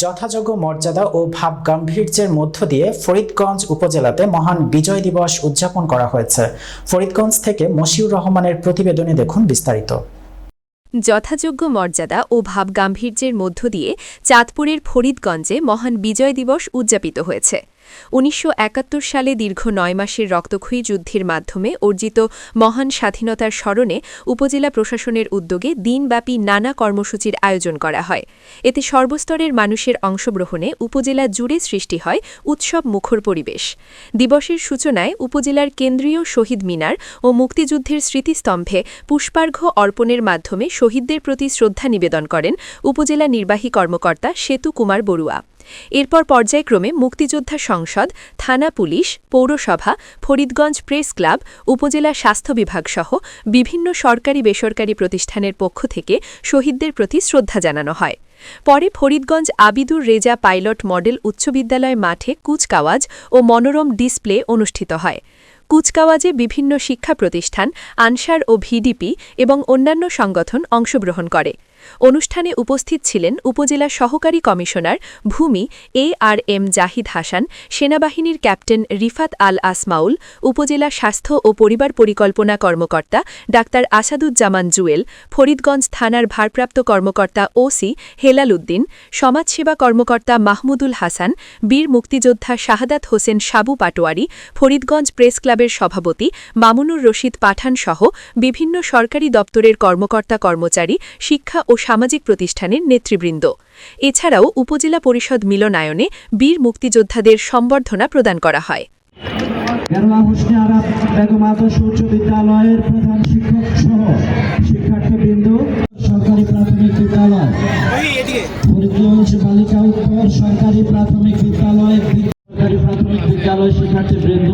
যথাযোগ্য মর্যাদা ও ভাব গাম্ভীর্যের মধ্য দিয়ে ফরিদগঞ্জ উপজেলাতে মহান বিজয় দিবস উদযাপন করা হয়েছে। ফরিদগঞ্জ থেকে মশিউর রহমানের প্রতিবেদনে দেখুন বিস্তারিত। যথাযোগ্য মর্যাদা ও ভাব গাম্ভীর্যের মধ্য দিয়ে চাঁদপুরের ফরিদগঞ্জে মহান বিজয় দিবস উদযাপিত হয়েছে। ১৯৭১ সালে দীর্ঘ ৯ মাসের রক্তক্ষয়ী যুদ্ধের মাধ্যমে অর্জিত মহান স্বাধীনতার স্মরণে উপজেলা প্রশাসনের উদ্যোগে দিনব্যাপী নানা কর্মসূচির আয়োজন করা হয়। এতে সর্বস্তরের মানুষের অংশগ্রহণে উপজেলা জুড়ে সৃষ্টি হয় উৎসব মুখর পরিবেশ। দিবসের সূচনায় উপজেলার কেন্দ্রীয় শহীদ মিনার ও মুক্তিযুদ্ধের স্মৃতিস্তম্ভে পুষ্পার্ঘ্য অর্পণের মাধ্যমে শহীদদের প্রতি শ্রদ্ধা নিবেদন করেন উপজেলা নির্বাহী কর্মকর্তা সেতু কুমার বড়ুয়া। এরপর পর্যায়ক্রমে মুক্তিযোদ্ধা সংসদ, থানা পুলিশ, পৌরসভা, ফরিদগঞ্জ প্রেস ক্লাব, উপজেলা স্বাস্থ্য বিভাগ সহ বিভিন্ন সরকারি বেসরকারি প্রতিষ্ঠানের পক্ষ থেকে শহীদদের প্রতি শ্রদ্ধা জানানো হয়। পরে ফরিদগঞ্জ আবিদুর রেজা পাইলট মডেল উচ্চ বিদ্যালয় মাঠে কুচকাওয়াজ ও মনোরম ডিসপ্লে অনুষ্ঠিত হয়। কুচকাওয়াজে বিভিন্ন শিক্ষা প্রতিষ্ঠান, আনসার ও ভিডিপি এবং অন্যান্য সংগঠন অংশগ্রহণ করে। অনুষ্ঠানে উপস্থিত ছিলেন উপজেলা সহকারী কমিশনার ভূমি ARM জাহিদ হাসান, সেনাবাহিনীর ক্যাপ্টেন রিফাত আল আসমাউল, উপজেলা স্বাস্থ্য ও পরিবার পরিকল্পনা কর্মকর্তা ডাক্তার আসাদুজ্জামান জুয়েল, ফরিদগঞ্জ থানার ভারপ্রাপ্ত কর্মকর্তা ওসি হেলাল উদ্দিন, সমাজসেবা কর্মকর্তা মাহমুদুল হাসান, বীর মুক্তিযোদ্ধা শাহাদাত হোসেন সাবু পাটোয়ারি, ফরিদগঞ্জ প্রেস ক্লাবের সভাপতি মামুনুর রশিদ পাঠান সহ বিভিন্ন সরকারি দপ্তরের কর্মকর্তা কর্মচারী, শিক্ষা ও সামাজিক প্রতিষ্ঠানের নেতৃবৃন্দ। এছাড়াও উপজেলা পরিষদ মিলনায়নে বীর মুক্তিযোদ্ধাদের সম্বর্ধনা প্রদান করা হয়। বেগম আদর্শ উচ্চ বিদ্যালয়ের প্রধান শিক্ষক সহ শিক্ষার্থীবৃন্দ, সরকারি প্রাথমিক বিদ্যালয় ফরিদগঞ্জ বালিকা উত্তর সরকারি প্রাথমিক বিদ্যালয় শিক্ষার্থীবৃন্দ